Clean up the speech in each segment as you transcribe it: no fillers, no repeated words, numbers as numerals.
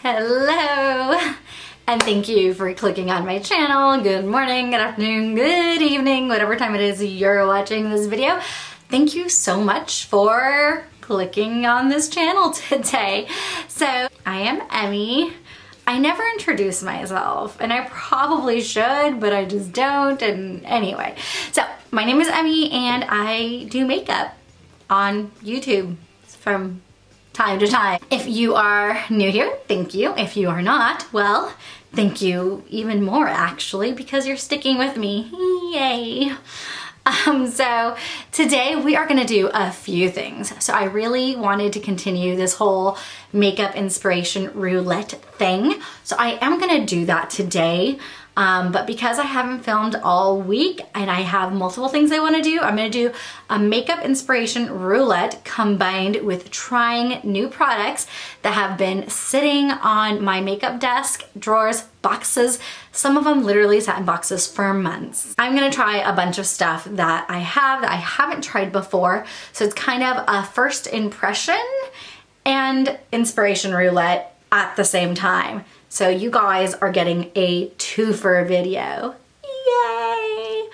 Hello, and thank you for clicking on my channel. Good morning, good afternoon, good evening, whatever time it is you're watching this video. Thank you so much for clicking on this channel today. So I am Emmy. I never introduce myself, and I probably should, but I just don't. And anyway, so my name is Emmy, and I do makeup on YouTube from time to time. If you are new here, thank you. If you are not, well, thank you even more actually, because you're sticking with me. Yay. So today we are gonna do a few things. So I really wanted to continue this whole makeup inspiration roulette thing. So I am gonna do that today. But because I haven't filmed all week and I have multiple things I want to do, I'm going to do a makeup inspiration roulette combined with trying new products that have been sitting on my makeup desk, drawers, boxes. Some of them literally sat in boxes for months. I'm going to try a bunch of stuff that I haven't tried before. So it's kind of a first impression and inspiration roulette at the same time. So you guys are getting a twofer video. Yay!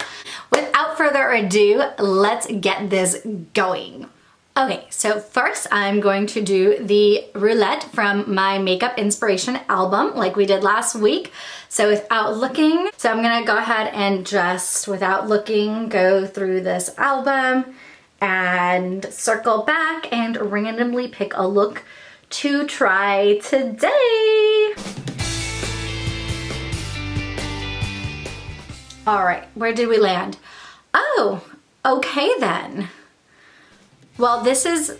Without further ado, let's get this going. Okay, so first I'm going to do the roulette from my makeup inspiration album like we did last week. So without looking, so I'm gonna go ahead and just without looking go through this album and circle back and randomly pick a look to try today. All right, where did we land? Oh, okay then. Well, this is,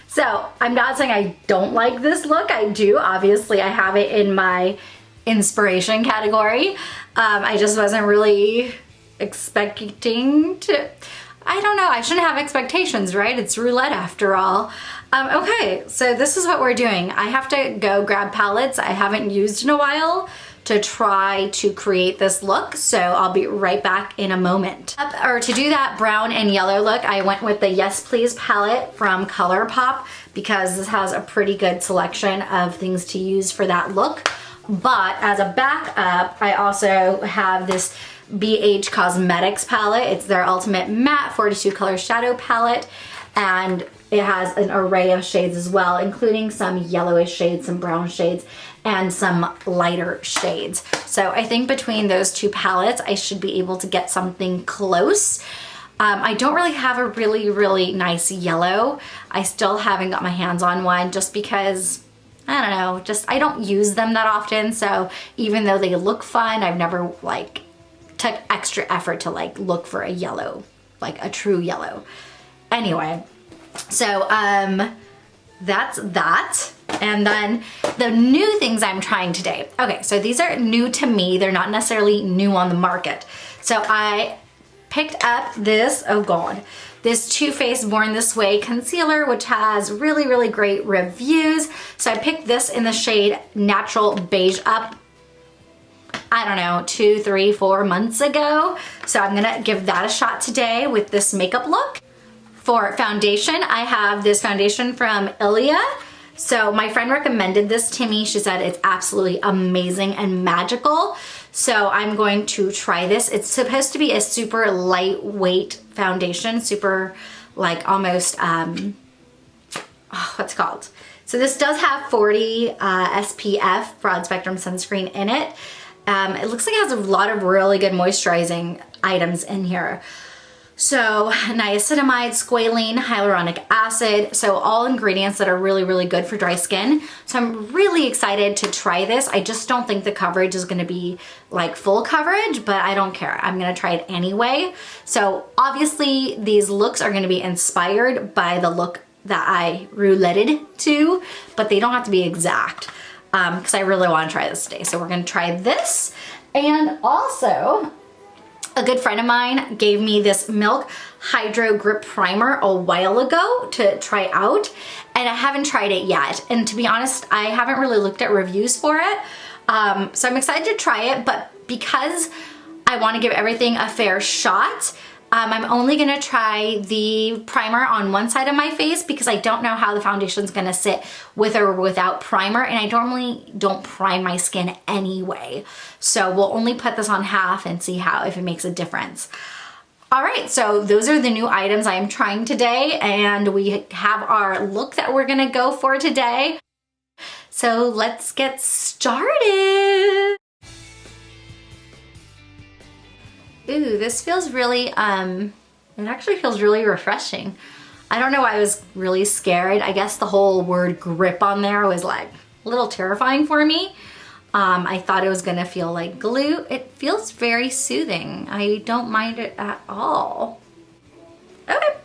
so I'm not saying I don't like this look. I do, obviously I have it in my inspiration category. I just wasn't really expecting to, I don't know, I shouldn't have expectations, right? It's roulette after all. Okay, so this is what we're doing. I have to go grab palettes I haven't used in a while to try to create this look, so I'll be right back in a moment. Or to do that brown and yellow look, I went with the Yes Please palette from ColourPop because this has a pretty good selection of things to use for that look. But as a backup, I also have this BH Cosmetics palette. It's their Ultimate Matte 42 Color Shadow Palette, and it has an array of shades as well, including some yellowish shades, some brown shades, and some lighter shades. So I think between those two palettes, I should be able to get something close. I don't really have a really nice yellow. I still haven't got my hands on one just because, I don't know, just I don't use them that often. So even though they look fun, I've never like took extra effort to like look for a yellow, like a true yellow. Anyway, so that's that. And then the new things I'm trying today. Okay, so these are new to me. They're not necessarily new on the market. So I picked up this, oh God, this Too Faced Born This Way concealer, which has really great reviews. So I picked this in the shade Natural Beige Up, I don't know, 2, 3, 4 months ago. So I'm gonna give that a shot today with this makeup look. For foundation, I have this foundation from Ilia. So my friend recommended this to me. She said it's absolutely amazing and magical. So I'm going to try this. It's supposed to be a super lightweight foundation, super like almost, what's it called? So this does have 40 SPF broad spectrum sunscreen in it. It looks like it has a lot of really good moisturizing items in here. So niacinamide, squalene, hyaluronic acid, so all ingredients that are really good for dry skin. So I'm really excited to try this. I just don't think the coverage is gonna be like full coverage, but I don't care. I'm gonna try it anyway. So obviously these looks are gonna be inspired by the look that I rouletted to, but they don't have to be exact because I really wanna try this today. So we're gonna try this. And also, a good friend of mine gave me this Milk Hydro Grip Primer a while ago to try out, and I haven't tried it yet. And to be honest, I haven't really looked at reviews for it. So I'm excited to try it, but because I want to give everything a fair shot, I'm only gonna try the primer on one side of my face because I don't know how the foundation's gonna sit with or without primer, and I normally don't prime my skin anyway. So we'll only put this on half and see if it makes a difference. All right, so those are the new items I am trying today, and we have our look that we're gonna go for today. So let's get started. Ooh, this feels really, it actually feels really refreshing. I don't know why I was really scared. I guess the whole word grip on there was like a little terrifying for me. I thought it was gonna feel like glue. It feels very soothing. I don't mind it at all. Okay.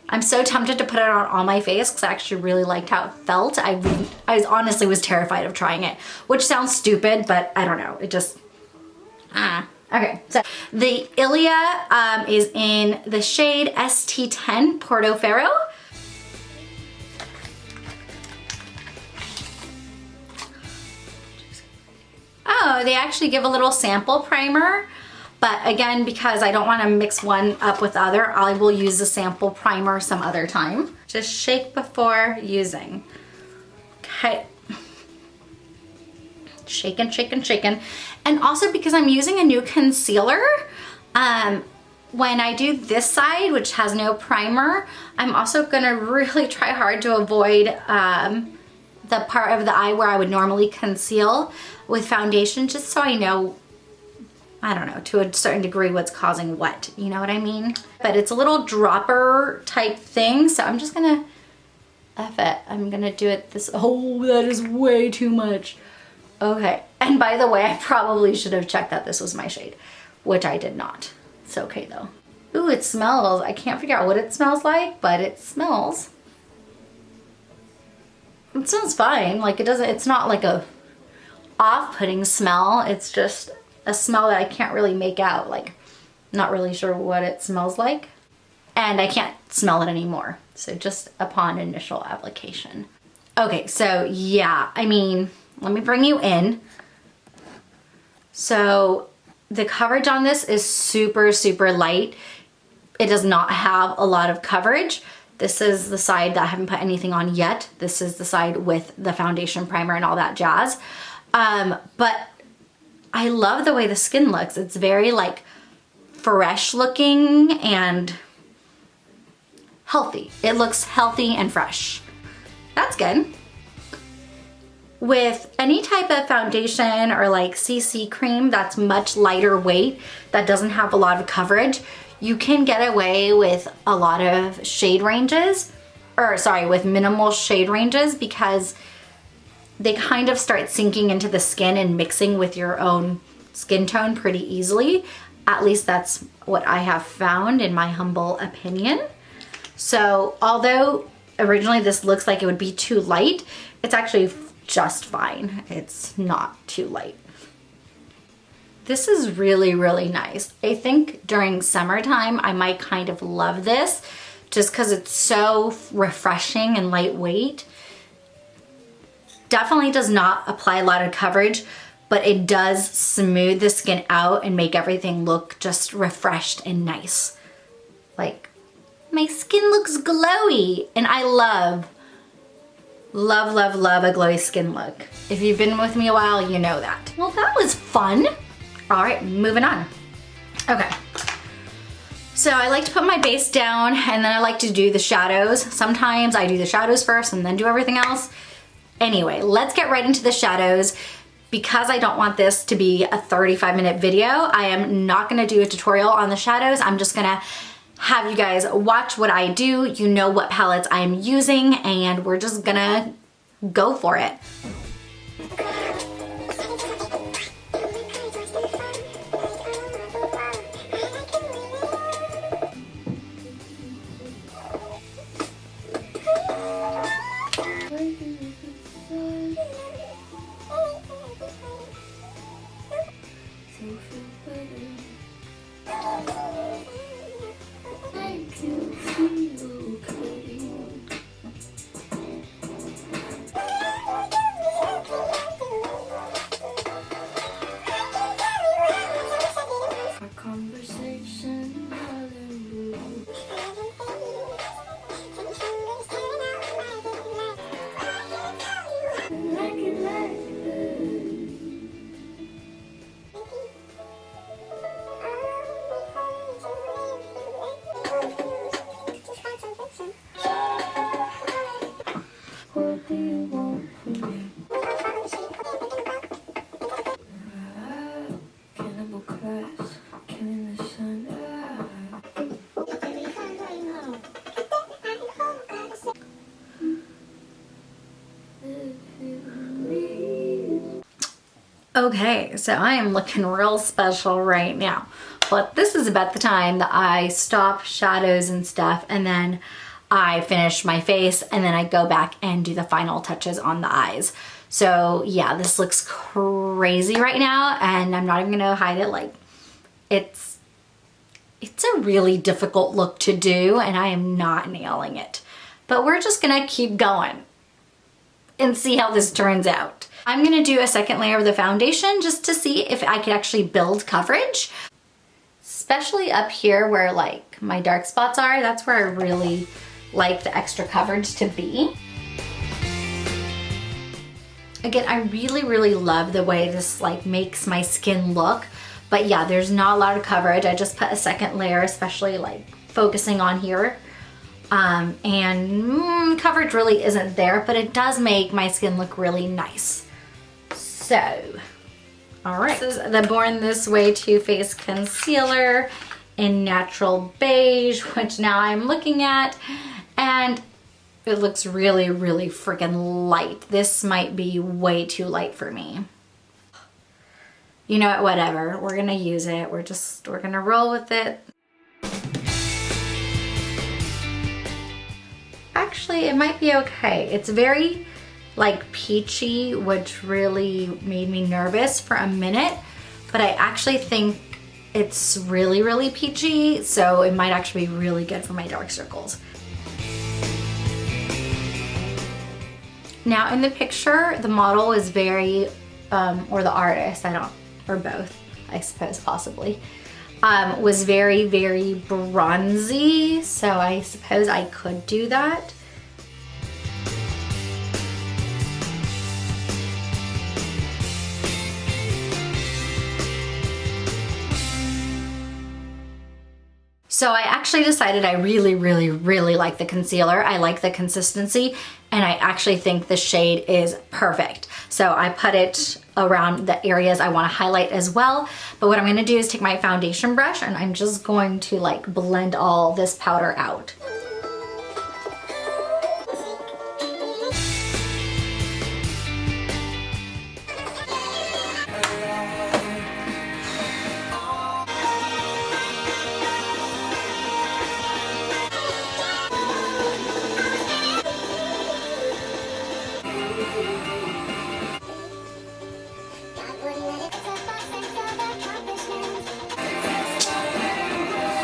I'm so tempted to put it on my face because I actually really liked how it felt. I honestly was terrified of trying it, which sounds stupid, but I don't know. It just, Okay, so the Ilia is in the shade ST10 Portofino. Oh, they actually give a little sample primer, but again, because I don't want to mix one up with the other, I will use the sample primer some other time. Just shake before using. Okay. Shaking, shaking, shaking. And also because I'm using a new concealer, when I do this side, which has no primer, I'm also gonna really try hard to avoid the part of the eye where I would normally conceal with foundation, just so I know, I don't know, to a certain degree what's causing what, you know what I mean? But it's a little dropper type thing, so I'm just gonna F it. I'm gonna do it this, oh, that is way too much. Okay, and by the way, I probably should have checked that this was my shade, which I did not. It's okay though. Ooh, it smells. I can't figure out what it smells like, but it smells. It smells fine. Like it's not like a off-putting smell. It's just a smell that I can't really make out. Like, not really sure what it smells like. And I can't smell it anymore. So just upon initial application. Okay, so yeah, I mean, let me bring you in. So the coverage on this is super, super light. It does not have a lot of coverage. This is the side that I haven't put anything on yet. This is the side with the foundation, primer, and all that jazz. But I love the way the skin looks. It's very like fresh looking and healthy. It looks healthy and fresh. That's good. With any type of foundation or like CC cream that's much lighter weight, that doesn't have a lot of coverage, you can get away with a lot of shade ranges, or sorry, with minimal shade ranges, because they kind of start sinking into the skin and mixing with your own skin tone pretty easily. At least that's what I have found in my humble opinion. So although originally this looks like it would be too light, it's actually just fine. It's not too light. This is really, really nice. I think during summertime, I might kind of love this just because it's so refreshing and lightweight. Definitely does not apply a lot of coverage, but it does smooth the skin out and make everything look just refreshed and nice. Like, my skin looks glowy, and I love, love, love a glowy skin look. If you've been with me a while, you know that. Well, that was fun. All right, moving on. Okay. So I like to put my base down, and then I like to do the shadows. Sometimes I do the shadows first and then do everything else. Anyway, let's get right into the shadows. Because I don't want this to be a 35-minute video, I am not gonna do a tutorial on the shadows. I'm just gonna have you guys watch what I do. You know what palettes I'm using, and we're just gonna go for it. Okay, so I am looking real special right now. But this is about the time that I stop shadows and stuff, and then I finish my face, and then I go back and do the final touches on the eyes. So yeah, this looks crazy right now, and I'm not even gonna hide it. Like, it's a really difficult look to do, and I am not nailing it. But we're just gonna keep going and see how this turns out. I'm gonna do a second layer of the foundation just to see if I could actually build coverage. Especially up here where like my dark spots are, that's where I really like the extra coverage to be. Again, I really love the way this like makes my skin look. But yeah, there's not a lot of coverage. I just put a second layer, especially like focusing on here. Coverage really isn't there, but it does make my skin look really nice. So, all right. This is the Born This Way Too Faced Concealer in Natural Beige, which now I'm looking at, and it looks really freaking light. This might be way too light for me. You know what, whatever. We're gonna use it. We're gonna roll with it. Actually, it might be okay. It's very like peachy, which really made me nervous for a minute, but I actually think it's really peachy, so it might actually be really good for my dark circles. Now in the picture, the model is very, or the artist, or both, I suppose, possibly, was very bronzy, so I suppose I could do that. So I actually decided I really like the concealer. I like the consistency, and I actually think the shade is perfect. So I put it around the areas I want to highlight as well. But what I'm going to do is take my foundation brush, and I'm just going to like blend all this powder out.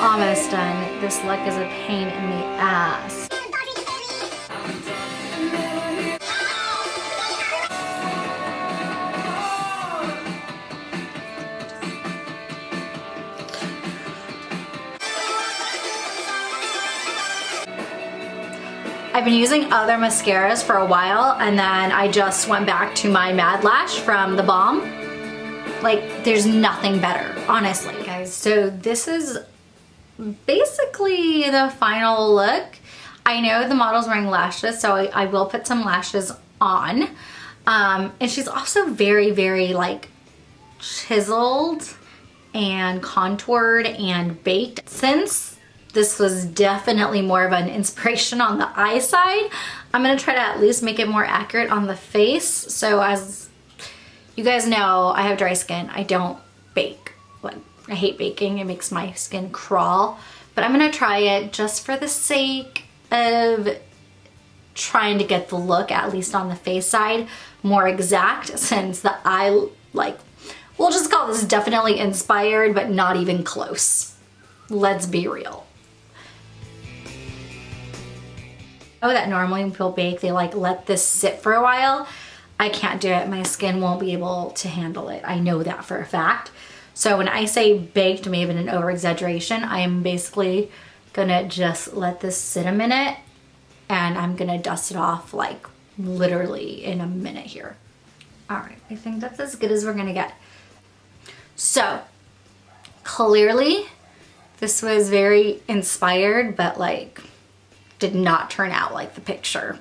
Almost done. This look is a pain in the ass. I've been using other mascaras for a while, and then I just went back to my Mad Lash from The Balm. Like, there's nothing better, honestly, guys. So this is basically the final look. I know the model's wearing lashes, so I will put some lashes on. And she's also very like chiseled and contoured and baked. Since this was definitely more of an inspiration on the eye side, I'm gonna try to at least make it more accurate on the face. So as you guys know, I have dry skin. I don't bake. Like, I hate baking. It makes my skin crawl. But I'm gonna try it just for the sake of trying to get the look, at least on the face side, more exact, since the eye, like, we'll just call this definitely inspired, but not even close. Let's be real. Oh, that normally when people bake, they like let this sit for a while. I can't do it. My skin won't be able to handle it. I know that for a fact. So when I say baked, maybe an over exaggeration, I am basically gonna just let this sit a minute, and I'm gonna dust it off like literally in a minute here. All right, I think that's as good as we're gonna get. So clearly this was very inspired, but like did not turn out like the picture.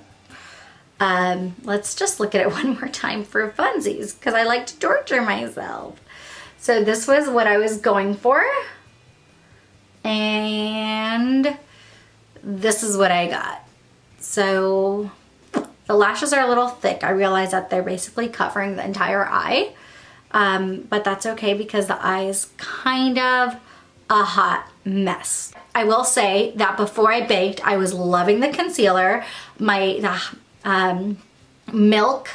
Let's just look at it one more time for funsies, because I like to torture myself. So this was what I was going for, and this is what I got. So the lashes are a little thick. I realize that they're basically covering the entire eye. but that's okay because the eye is kind of a hot mess. I will say that before I baked, I was loving the concealer. The Milk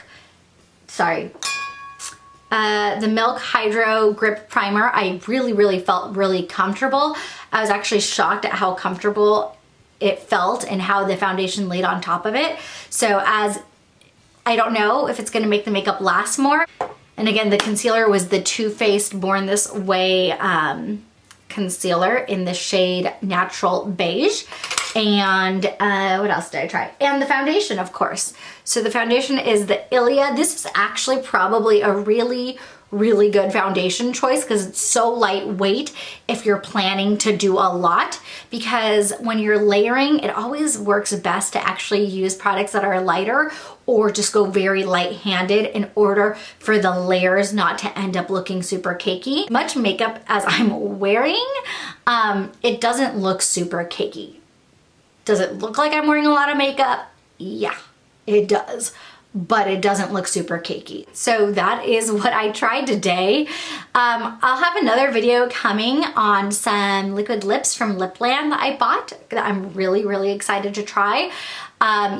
Hydro Grip Primer, I really felt really comfortable. I was actually shocked at how comfortable it felt and how the foundation laid on top of it. So I don't know if it's gonna make the makeup last more. And again, the concealer was the Too Faced Born This Way concealer in the shade Natural Beige. And what else did I try? And the foundation, of course. So the foundation is the Ilia. This is actually probably a really good foundation choice because it's so lightweight if you're planning to do a lot, because when you're layering, it always works best to actually use products that are lighter or just go very light-handed in order for the layers not to end up looking super cakey. Much makeup as I'm wearing, it doesn't look super cakey. Does it look like I'm wearing a lot of makeup? Yeah, it does. But it doesn't look super cakey. So that is what I tried today. I'll have another video coming on some liquid lips from Lipland that I bought that I'm really excited to try.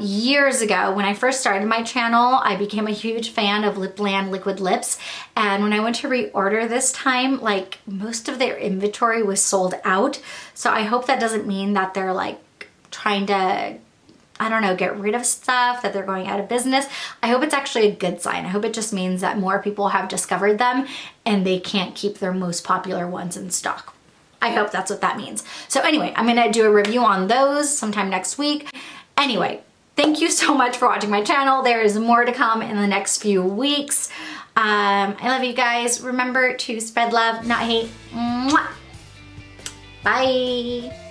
Years ago, when I first started my channel, I became a huge fan of Lipland liquid lips. And when I went to reorder this time, like most of their inventory was sold out. So I hope that doesn't mean that they're like trying to, I don't know, get rid of stuff, that they're going out of business. I hope it's actually a good sign. I hope it just means that more people have discovered them and they can't keep their most popular ones in stock. I hope that's what that means. So anyway, I'm gonna do a review on those sometime next week. Anyway, thank you so much for watching my channel. There is more to come in the next few weeks. I love you guys. Remember to spread love, not hate. Mwah. Bye.